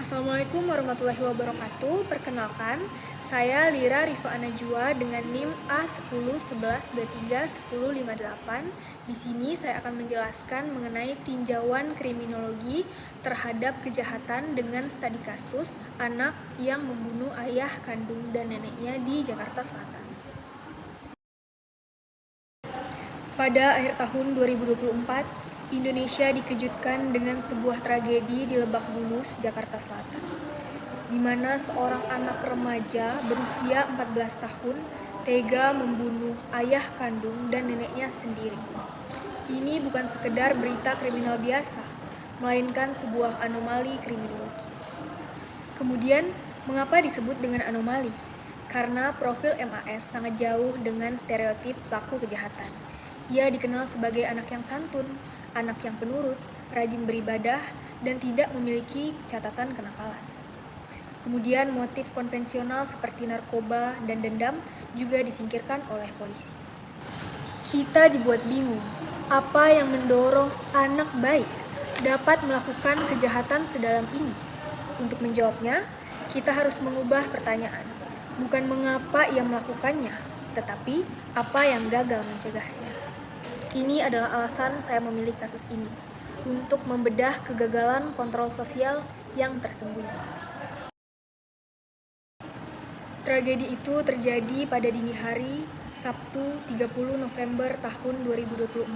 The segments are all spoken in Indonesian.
Assalamualaikum warahmatullahi wabarakatuh. Perkenalkan, saya Lira Rifa Anajua dengan NIM A1011231058. Di sini saya akan menjelaskan mengenai tinjauan kriminologi terhadap kejahatan dengan studi kasus anak yang membunuh ayah kandung dan neneknya di Jakarta Selatan. Pada akhir tahun 2024, Indonesia dikejutkan dengan sebuah tragedi di Lebak Bulus, Jakarta Selatan, di mana seorang anak remaja berusia 14 tahun tega membunuh ayah kandung dan neneknya sendiri. Ini bukan sekedar berita kriminal biasa, melainkan sebuah anomali kriminologis. Kemudian, mengapa disebut dengan anomali? Karena profil MAS sangat jauh dengan stereotip pelaku kejahatan. Ia dikenal sebagai anak yang santun, anak yang penurut, rajin beribadah, dan tidak memiliki catatan kenakalan. Kemudian motif konvensional seperti narkoba dan dendam juga disingkirkan oleh polisi. Kita dibuat bingung, apa yang mendorong anak baik dapat melakukan kejahatan sedalam ini? Untuk menjawabnya, kita harus mengubah pertanyaan, bukan mengapa ia melakukannya, tetapi apa yang gagal mencegahnya. Ini adalah alasan saya memilih kasus ini, untuk membedah kegagalan kontrol sosial yang tersembunyi. Tragedi itu terjadi pada dini hari Sabtu 30 November tahun 2024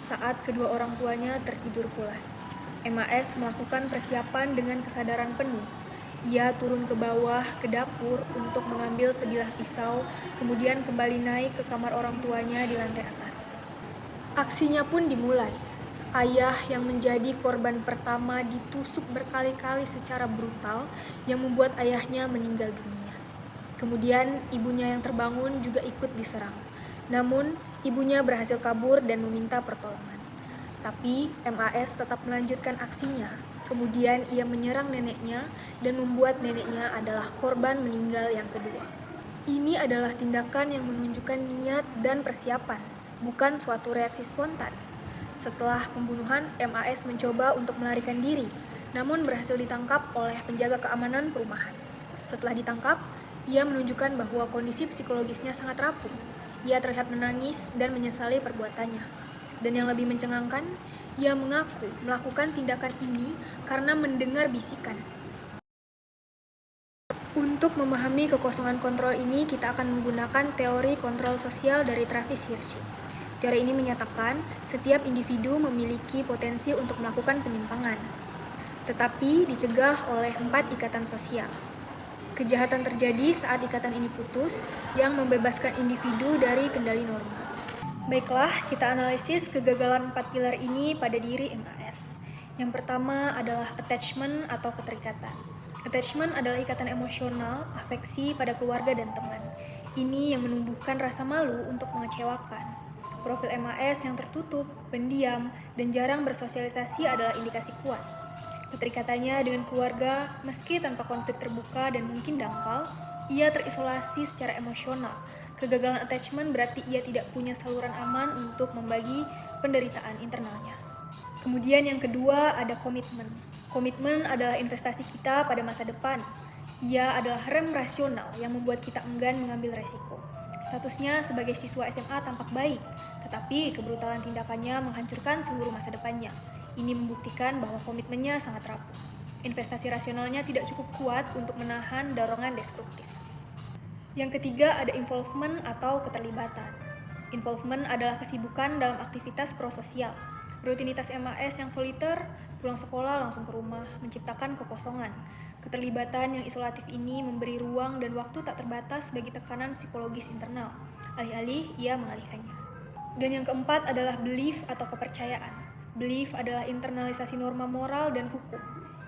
saat kedua orang tuanya tertidur pulas. MAS melakukan persiapan dengan kesadaran penuh. Ia turun ke bawah ke dapur untuk mengambil sebilah pisau, kemudian kembali naik ke kamar orang tuanya di lantai atas. Aksinya pun dimulai. Ayah yang menjadi korban pertama ditusuk berkali-kali secara brutal yang membuat ayahnya meninggal dunia. Kemudian ibunya yang terbangun juga ikut diserang. Namun ibunya berhasil kabur dan meminta pertolongan. Tapi MAS tetap melanjutkan aksinya. Kemudian ia menyerang neneknya dan membuat neneknya adalah korban meninggal yang kedua. Ini adalah tindakan yang menunjukkan niat dan persiapan, bukan suatu reaksi spontan. Setelah pembunuhan, MAS mencoba untuk melarikan diri, namun berhasil ditangkap oleh penjaga keamanan perumahan. Setelah ditangkap, ia menunjukkan bahwa kondisi psikologisnya sangat rapuh. Ia terlihat menangis dan menyesali perbuatannya. Dan yang lebih mencengangkan, ia mengaku melakukan tindakan ini karena mendengar bisikan. Untuk memahami kekosongan kontrol ini, kita akan menggunakan teori kontrol sosial dari Travis Hirschi. Teori ini menyatakan setiap individu memiliki potensi untuk melakukan penyimpangan, tetapi dicegah oleh 4 ikatan sosial. Kejahatan terjadi saat ikatan ini putus, yang membebaskan individu dari kendali norma. Baiklah, kita analisis kegagalan 4 pilar ini pada diri MAS. Yang pertama adalah attachment atau keterikatan. Attachment adalah ikatan emosional, afeksi pada keluarga dan teman. Ini yang menumbuhkan rasa malu untuk mengecewakan. Profil MAS yang tertutup, pendiam, dan jarang bersosialisasi adalah indikasi kuat. Keterikatannya dengan keluarga, meski tanpa konflik terbuka dan mungkin dangkal, ia terisolasi secara emosional. Kegagalan attachment berarti ia tidak punya saluran aman untuk membagi penderitaan internalnya. Kemudian yang kedua ada komitmen. Komitmen adalah investasi kita pada masa depan. Ia adalah rem rasional yang membuat kita enggan mengambil resiko. Statusnya sebagai siswa SMA tampak baik, tetapi kebrutalan tindakannya menghancurkan seluruh masa depannya. Ini membuktikan bahwa komitmennya sangat rapuh. Investasi rasionalnya tidak cukup kuat untuk menahan dorongan destruktif. Yang ketiga ada involvement atau keterlibatan. Involvement adalah kesibukan dalam aktivitas prososial. Rutinitas MAS yang soliter, pulang sekolah langsung ke rumah, menciptakan kekosongan. Keterlibatan yang isolatif ini memberi ruang dan waktu tak terbatas bagi tekanan psikologis internal. Alih-alih ia mengalihkannya. Dan yang keempat adalah belief atau kepercayaan. Belief adalah internalisasi norma moral dan hukum.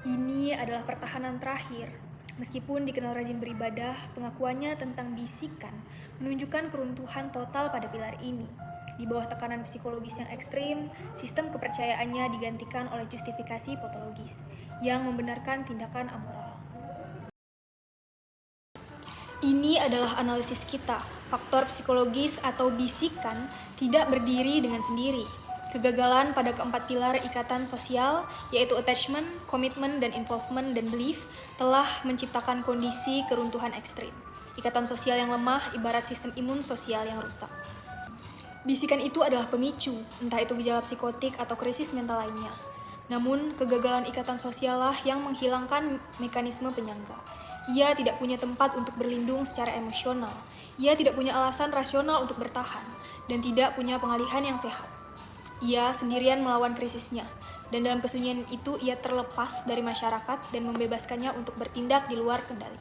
Ini adalah pertahanan terakhir. Meskipun dikenal rajin beribadah, pengakuannya tentang bisikan menunjukkan keruntuhan total pada pilar ini. Di bawah tekanan psikologis yang ekstrim, sistem kepercayaannya digantikan oleh justifikasi patologis yang membenarkan tindakan amoral. Ini adalah analisis kita. Faktor psikologis atau bisikan tidak berdiri dengan sendiri, Kegagalan pada keempat pilar ikatan sosial, yaitu attachment, commitment, dan involvement dan belief, telah menciptakan kondisi keruntuhan ekstrim. Ikatan sosial yang lemah ibarat sistem imun sosial yang rusak. Bisikan itu adalah pemicu, entah itu gejala psikotik atau krisis mental lainnya. Namun, kegagalan ikatan sosiallah yang menghilangkan mekanisme penyangga. Ia tidak punya tempat untuk berlindung secara emosional. Ia tidak punya alasan rasional untuk bertahan, dan tidak punya pengalihan yang sehat. Ia sendirian melawan krisisnya, dan dalam kesunyian itu ia terlepas dari masyarakat dan membebaskannya untuk bertindak di luar kendali.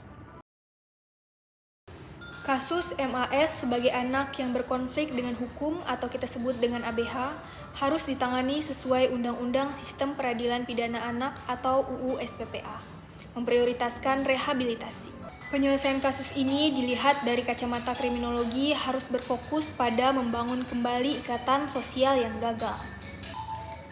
Kasus MAS sebagai anak yang berkonflik dengan hukum atau kita sebut dengan ABH harus ditangani sesuai Undang-Undang Sistem Peradilan Pidana Anak atau UU SPPA, memprioritaskan rehabilitasi. Penyelesaian kasus ini dilihat dari kacamata kriminologi harus berfokus pada membangun kembali ikatan sosial yang gagal.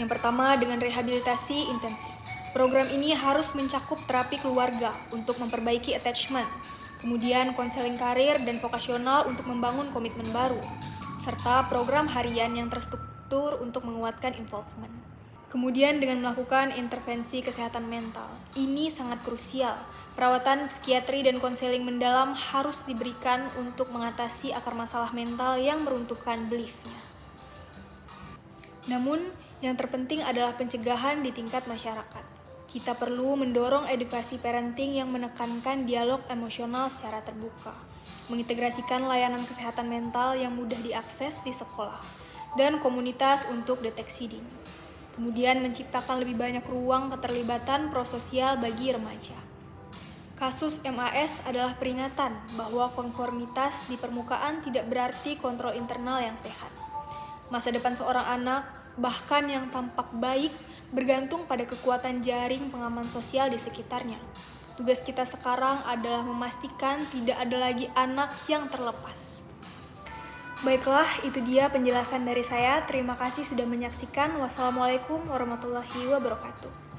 Yang pertama dengan rehabilitasi intensif. Program ini harus mencakup terapi keluarga untuk memperbaiki attachment, kemudian konseling karir dan vokasional untuk membangun komitmen baru, serta program harian yang terstruktur untuk menguatkan involvement. Kemudian dengan melakukan intervensi kesehatan mental. Ini sangat krusial. Perawatan psikiatri dan konseling mendalam harus diberikan untuk mengatasi akar masalah mental yang meruntuhkan belief-nya. Namun, yang terpenting adalah pencegahan di tingkat masyarakat. Kita perlu mendorong edukasi parenting yang menekankan dialog emosional secara terbuka, mengintegrasikan layanan kesehatan mental yang mudah diakses di sekolah, dan komunitas untuk deteksi dini. Kemudian menciptakan lebih banyak ruang keterlibatan prososial bagi remaja. Kasus MAS adalah peringatan bahwa konformitas di permukaan tidak berarti kontrol internal yang sehat. Masa depan seorang anak, bahkan yang tampak baik, bergantung pada kekuatan jaring pengaman sosial di sekitarnya. Tugas kita sekarang adalah memastikan tidak ada lagi anak yang terlepas. Baiklah, itu dia penjelasan dari saya. Terima kasih sudah menyaksikan. Wassalamualaikum warahmatullahi wabarakatuh.